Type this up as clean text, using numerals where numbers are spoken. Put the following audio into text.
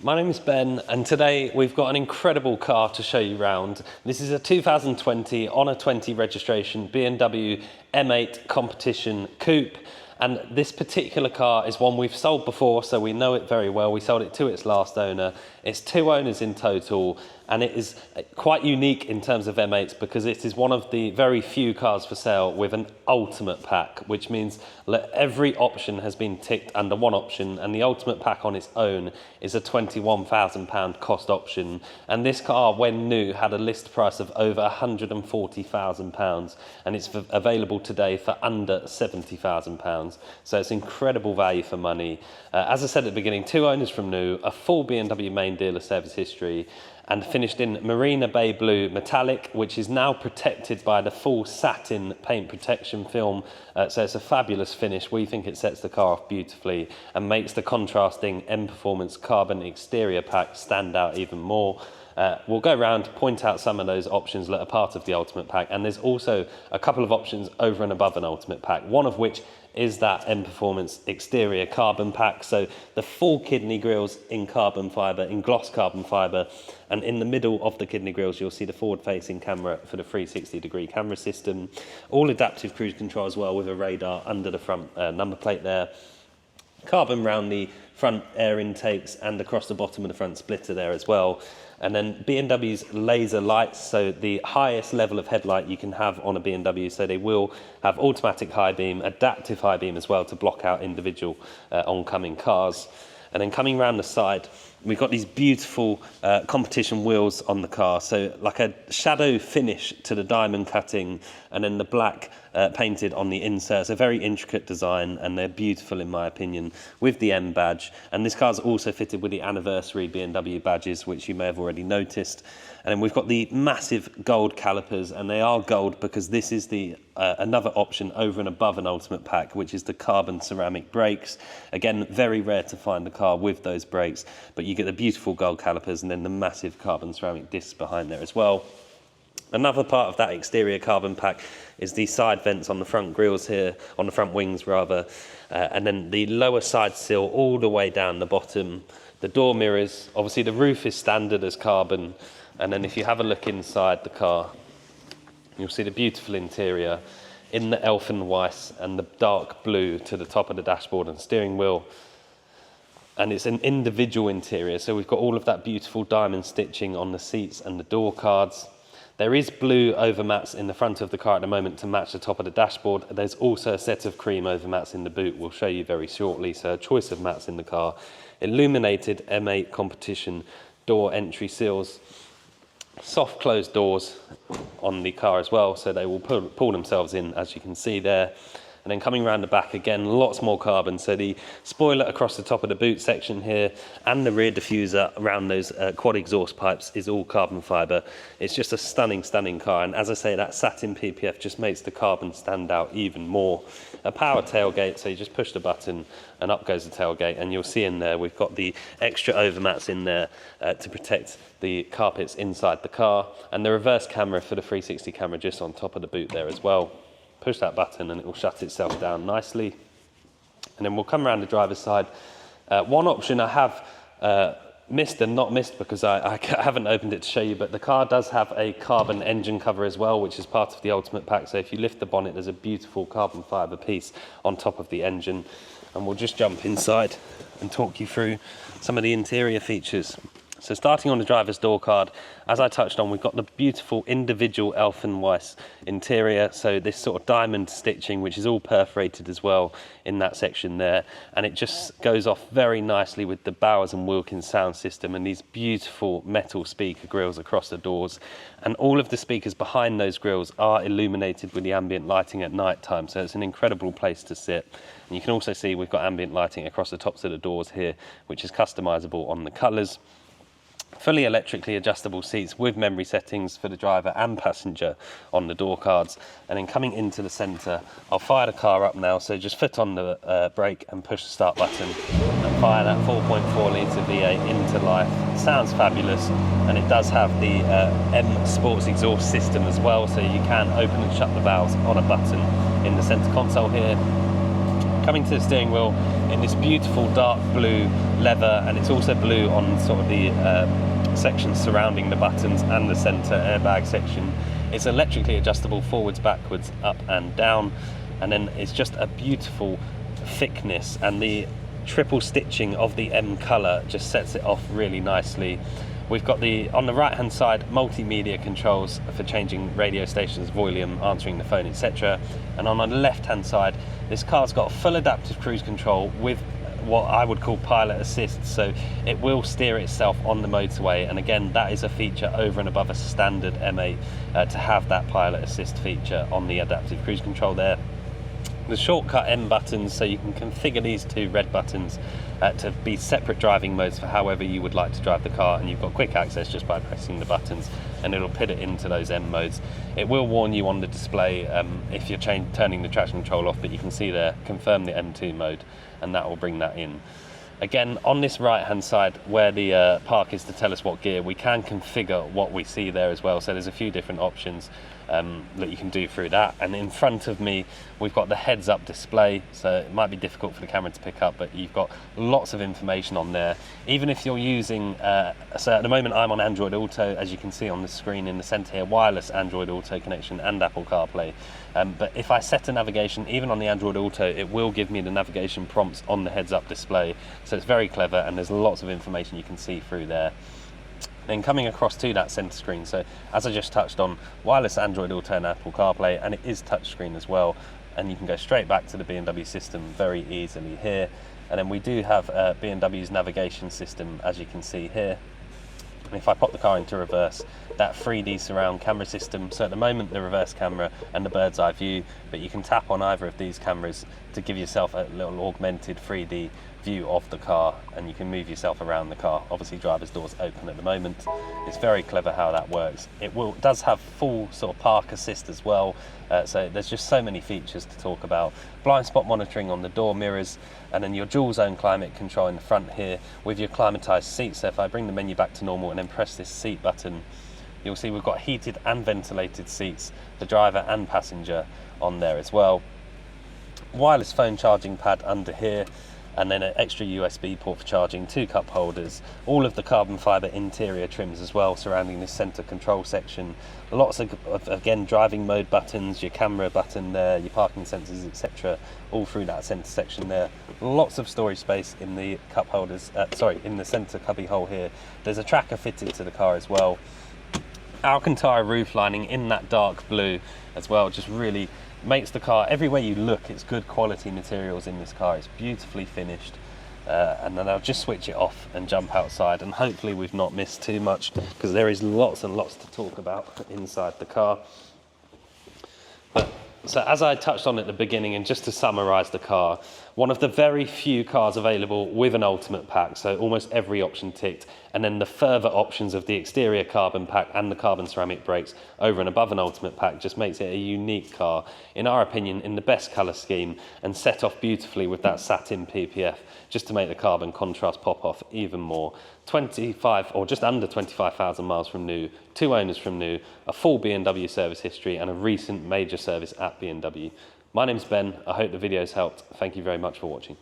My name is Ben, and today we've got an incredible car to show you round. This is a 2020 Honor 20 registration BMW M8 competition coupe, and this particular car is one we've sold before, so we know it very well. We sold it to its last owner. It's 2 owners in total, and it is quite unique in terms of M8s because it is one of the very few cars for sale with an ultimate pack, which means that every option has been ticked under one option, and the ultimate pack on its own is a £21,000 cost option. And this car, when new, had a list price of over £140,000, and it's available today for under £70,000. So it's incredible value for money. As I said at the beginning, 2 owners from new, a full BMW main dealer service history, and finished in Marina Bay Blue Metallic, which is now protected by the full satin paint protection film. So it's a fabulous finish. We think it sets the car off beautifully and makes the contrasting M Performance carbon exterior pack stand out even more. We'll go around, point out some of those options that are part of the ultimate pack, and there's also a couple of options over and above an ultimate pack, one of which is that M Performance exterior carbon pack. So the full kidney grills in carbon fibre, in gloss carbon fibre, and in the middle of the kidney grills you'll see the forward-facing camera for the 360-degree camera system. All adaptive cruise control as well, with a radar under the front number plate there. Carbon round the front air intakes and across the bottom of the front splitter there as well. And then BMW's laser lights, so the highest level of headlight you can have on a BMW. So they will have automatic high beam, adaptive high beam as well to block out individual oncoming cars. And then coming around the side, we've got these beautiful competition wheels on the car. So like a shadow finish to the diamond cutting, and then the black painted on the inserts. A very intricate design, and they're beautiful in my opinion, with the M badge. And this car's also fitted with the anniversary BMW badges, which you may have already noticed. And then we've got the massive gold calipers, and they are gold because this is the another option over and above an ultimate pack, which is the carbon ceramic brakes. Again, very rare to find a car with those brakes, but you get the beautiful gold calipers and then the massive carbon ceramic discs behind there as well. Another part of that exterior carbon pack is the side vents on the front grills here, on the front wings rather, and then the lower side sill all the way down the bottom. The door mirrors, obviously the roof is standard as carbon, and then if you have a look inside the car, you'll see the beautiful interior in the Elfenbeinweiss and the dark blue to the top of the dashboard and steering wheel. And it's an individual interior, so we've got all of that beautiful diamond stitching on the seats and the door cards. There is blue overmats in the front of the car at the moment to match the top of the dashboard. There's also a set of cream overmats in the boot, we'll show you very shortly, so a choice of mats in the car. Illuminated M8 competition door entry seals. Soft closed doors on the car as well, so they will pull themselves in, as you can see there. And then coming around the back again, lots more carbon. So the spoiler across the top of the boot section here and the rear diffuser around those quad exhaust pipes is all carbon fibre. It's just a stunning, stunning car. And as I say, that Satin PPF just makes the carbon stand out even more. A power tailgate, so you just push the button and up goes the tailgate. And you'll see in there, we've got the extra overmats in there to protect the carpets inside the car. And the reverse camera for the 360 camera just on top of the boot there as well. Push that button and it will shut itself down nicely. And then we'll come around the driver's side. One option I have missed and not missed because I haven't opened it to show you, but the car does have a carbon engine cover as well, which is part of the ultimate pack. So if you lift the bonnet, there's a beautiful carbon fibre piece on top of the engine. And we'll just jump inside and talk you through some of the interior features. So starting on the driver's door card, as I touched on, we've got the beautiful individual Elfenbeinweiss interior. So this sort of diamond stitching, which is all perforated as well in that section there. And it just goes off very nicely with the Bowers & Wilkins sound system and these beautiful metal speaker grills across the doors. And all of the speakers behind those grills are illuminated with the ambient lighting at night time. So it's an incredible place to sit. And you can also see we've got ambient lighting across the tops of the doors here, which is customizable on the colours. Fully electrically adjustable seats with memory settings for the driver and passenger on the door cards. And then coming into the centre, I'll fire the car up now, so just foot on the brake and push the start button and fire that 4.4 litre V8 into life. It sounds fabulous, and it does have the M Sports exhaust system as well, so you can open and shut the valves on a button in the centre console here. Coming to the steering wheel in this beautiful dark blue leather, and it's also blue on sort of the sections surrounding the buttons and the center airbag section. It's electrically adjustable forwards, backwards, up and down, and then it's just a beautiful thickness, and the triple stitching of the M color just sets it off really nicely. We've got on the right hand side, multimedia controls for changing radio stations, volume, answering the phone, etc. And on the left hand side, this car's got full adaptive cruise control with what I would call pilot assist, so it will steer itself on the motorway, and again that is a feature over and above a standard M8 to have that pilot assist feature on the adaptive cruise control there. The shortcut M buttons, so you can configure these two red buttons to be separate driving modes for however you would like to drive the car, and you've got quick access just by pressing the buttons, and it'll put it into those M modes. It will warn you on the display if you're turning the traction control off, but you can see there, confirm the M2 mode, and that will bring that in. Again, on this right hand side where the park is to tell us what gear, we can configure what we see there as well, so there's a few different options that you can do through that. And in front of me we've got the heads up display, so it might be difficult for the camera to pick up, but you've got lots of information on there. Even if you're using so at the moment I'm on Android Auto, as you can see on the screen in the center here, wireless Android Auto connection and Apple CarPlay, but if I set a navigation even on the Android Auto, it will give me the navigation prompts on the heads up display, so it's very clever, and there's lots of information you can see through there. Then coming across to that center screen, so as I just touched on, wireless Android Auto and Apple CarPlay, and it is touchscreen as well, and you can go straight back to the BMW system very easily here. And then we do have BMW's navigation system, as you can see here. And if I pop the car into reverse, that 3D surround camera system, so at the moment the reverse camera and the bird's eye view, but you can tap on either of these cameras to give yourself a little augmented 3D view of the car, and you can move yourself around the car. Obviously driver's doors open at the moment. It's very clever how that works. It does have full sort of park assist as well, so there's just so many features to talk about. Blind spot monitoring on the door mirrors, and then your dual zone climate control in the front here with your climatized seats. So if I bring the menu back to normal and then press this seat button, you'll see we've got heated and ventilated seats, the driver and passenger on there as well. Wireless phone charging pad under here, and then an extra USB port for charging, 2 cup holders, all of the carbon fibre interior trims as well surrounding this centre control section. Lots of again, driving mode buttons, your camera button there, your parking sensors, etc., all through that centre section there. Lots of storage space in the cup holders, in the centre cubby hole here. There's a tracker fitted to the car as well. Alcantara roof lining in that dark blue as well, just really makes the car, everywhere you look, it's good quality materials in this car. It's beautifully finished, and then I'll just switch it off and jump outside, and hopefully we've not missed too much, because there is lots and lots to talk about inside the car. So as I touched on at the beginning, and just to summarise the car, one of the very few cars available with an ultimate pack, so almost every option ticked, and then the further options of the exterior carbon pack and the carbon ceramic brakes over and above an ultimate pack just makes it a unique car, in our opinion, in the best colour scheme, and set off beautifully with that Satin PPF, just to make the carbon contrast pop off even more. 25 or just under 25,000 miles from new, 2 owners from new, a full BMW service history, and a recent major service at BMW. My name's Ben. I hope the video's helped. Thank you very much for watching.